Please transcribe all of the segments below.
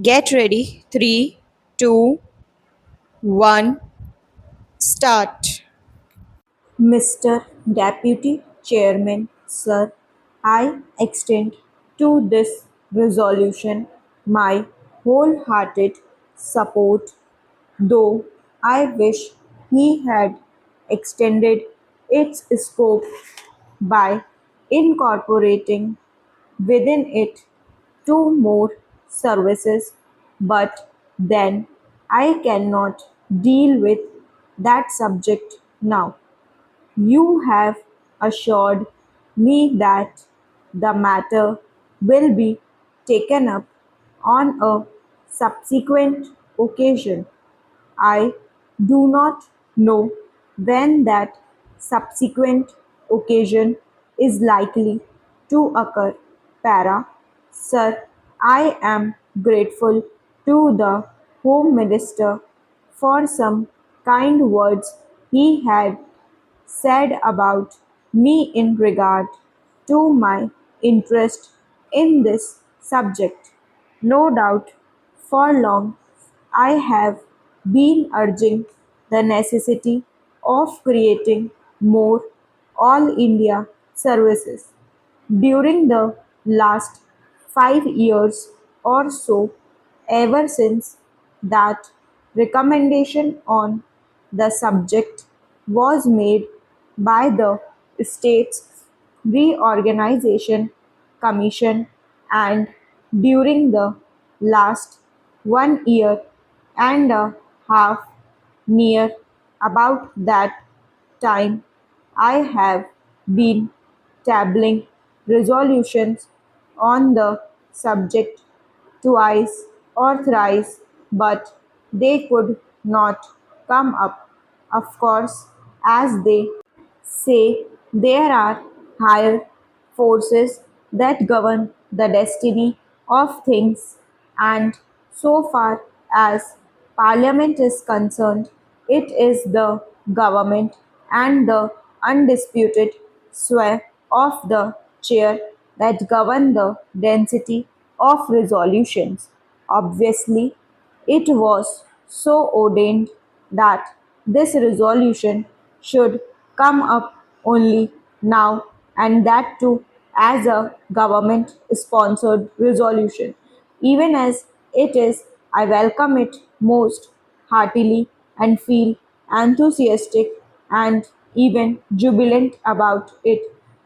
Get ready. 3, 2, 1, start. Mr. Deputy Chairman, Sir, I extend to this resolution my wholehearted support, though I wish he had extended its scope by incorporating within it two more services, but then I cannot deal with that subject now. You have assured me that the matter will be taken up on a subsequent occasion. I do not know when that subsequent occasion is likely to occur. Para. Sir, I am grateful to the Home Minister for some kind words he had said about me in regard to my interest in this subject. No doubt, for long I have been urging the necessity of creating more all India services. During the last 5 years or so, ever since that recommendation on the subject was made by the States Reorganization Commission, and during the last 1 year and a half, near about that time, I have been tabling resolutions on the subject twice or thrice, but they could not come up. Of course, as they say, there are higher forces that govern the destiny of things, and so far as Parliament is concerned, it is the government and the undisputed sway of the chair that govern the density of resolutions. Obviously, it was so ordained that this resolution should come up only now, and that too as a government sponsored resolution. Even as it is, I welcome it most heartily and feel enthusiastic and even jubilant about it.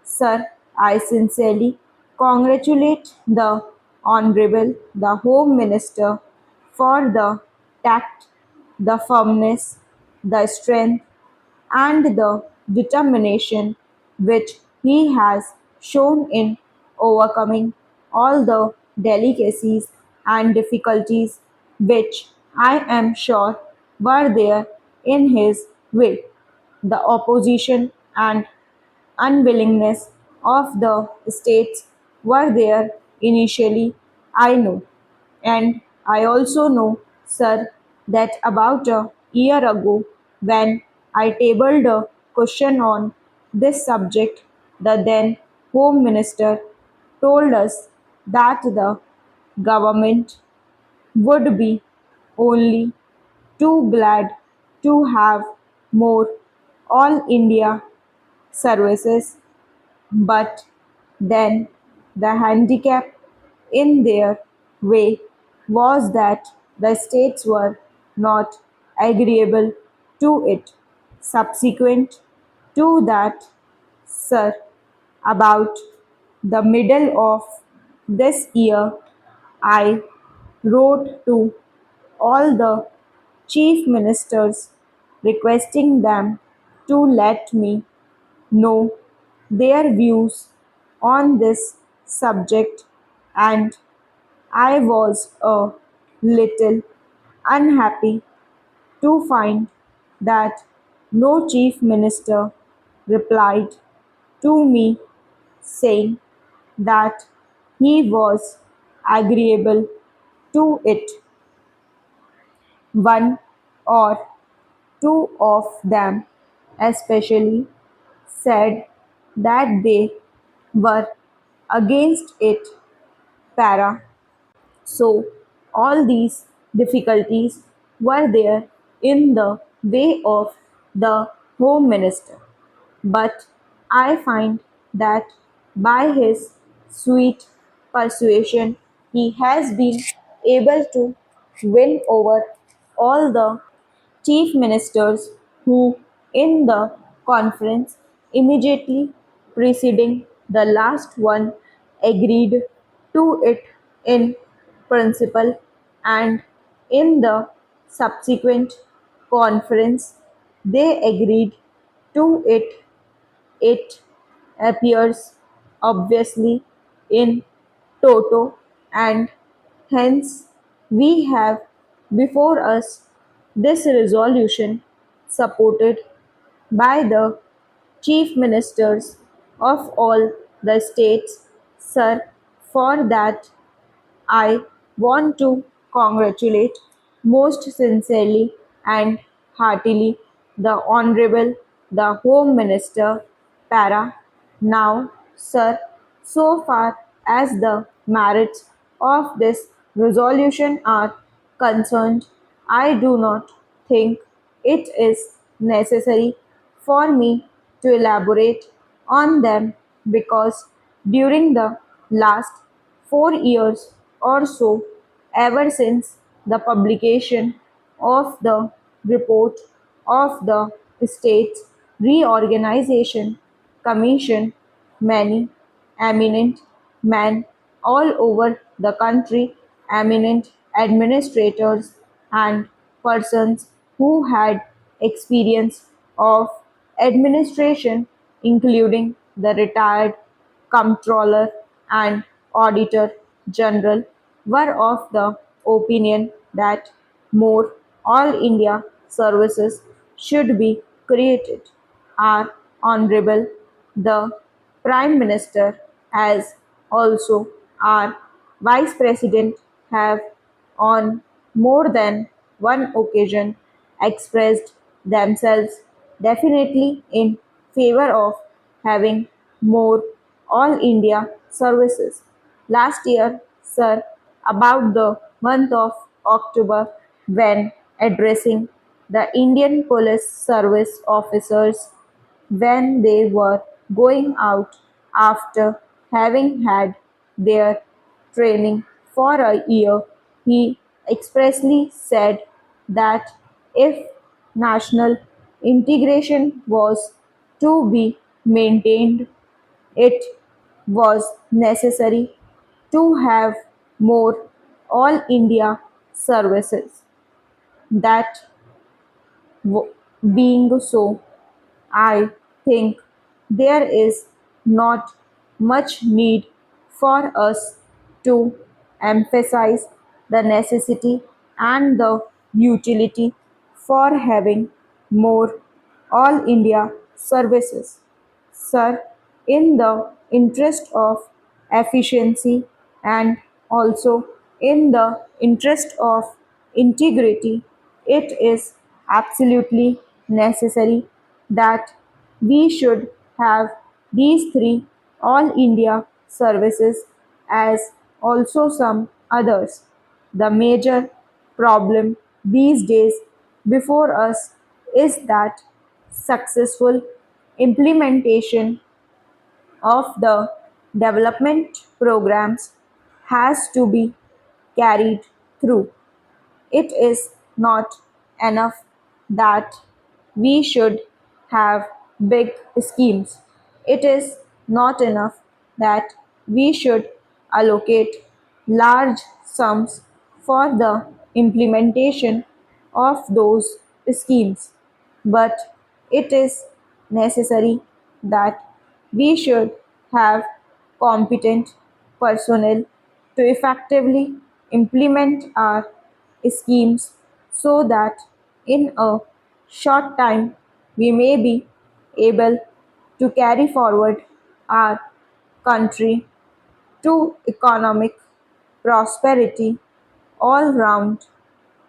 Sir, I sincerely congratulate the Honorable the Home Minister for the tact, the firmness, the strength, and the determination which he has shown in overcoming all the delicacies and difficulties which I am sure were there in his way. The opposition and unwillingness of the states were there initially, I know. And I also know, sir, that about a year ago, when I tabled a question on this subject, the then Home Minister told us that the government would be only too glad to have more all India services, but then the handicap in their way was that the states were not agreeable to it. Subsequent to that, sir, about the middle of this year, I wrote to all the chief ministers requesting them to let me know their views on this subject, and I was a little unhappy to find that no chief minister replied to me saying that he was agreeable to it. One or two of them especially said that they were against it. Para. So All these difficulties were there in the way of the Home Minister, but I find that by his sweet persuasion he has been able to win over all the chief ministers who, in the conference immediately preceding the last one, agreed to it in principle, and in the subsequent conference they agreed to it appears obviously in toto, and hence we have before us this resolution supported by the chief ministers of all the states. Sir, for that I want to congratulate most sincerely and heartily the Honorable the Home Minister Para. Now, sir, so far as the merits of this resolution are concerned, I do not think it is necessary for me to elaborate on them because during the last 4 years or so, ever since the publication of the report of the States Reorganization Commission, many eminent men all over the country, eminent administrators and persons who had experience of administration, including the retired comptroller and auditor general, were of the opinion that more all India services should be created. Our Honorable the Prime Minister, as also our Vice President, have on more than one occasion expressed themselves definitely in favor of having more all India services. Last year, sir, about the month of October, when addressing the Indian Police Service officers when they were going out after having had their training for a year, he expressly said that if national integration was to be maintained, it was necessary to have more all India services. That being so, I think there is not much need for us to emphasize the necessity and the utility for having more all India services. Sir, in the interest of efficiency and also in the interest of integrity, it is absolutely necessary that we should have these three all India services as also some others. The major problem these days before us is that successful implementation of the development programs has to be carried through. It is not enough that we should have big schemes. It is not enough that we should allocate large sums for the implementation of those schemes, but it is necessary that we should have competent personnel to effectively implement our schemes so that in a short time we may be able to carry forward our country to economic prosperity all round.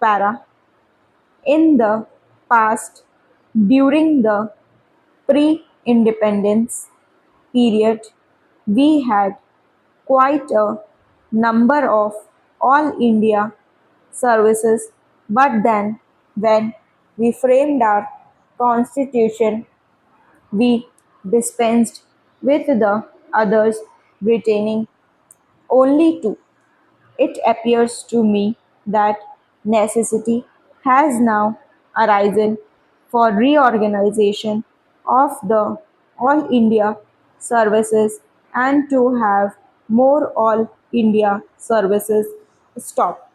Para. In the past, during the pre-independence period, we had quite a number of all India services, but then when we framed our constitution, we dispensed with the others, retaining only two. It appears to me that necessity has now arisen for reorganization of the All India services and to have more All India services stop.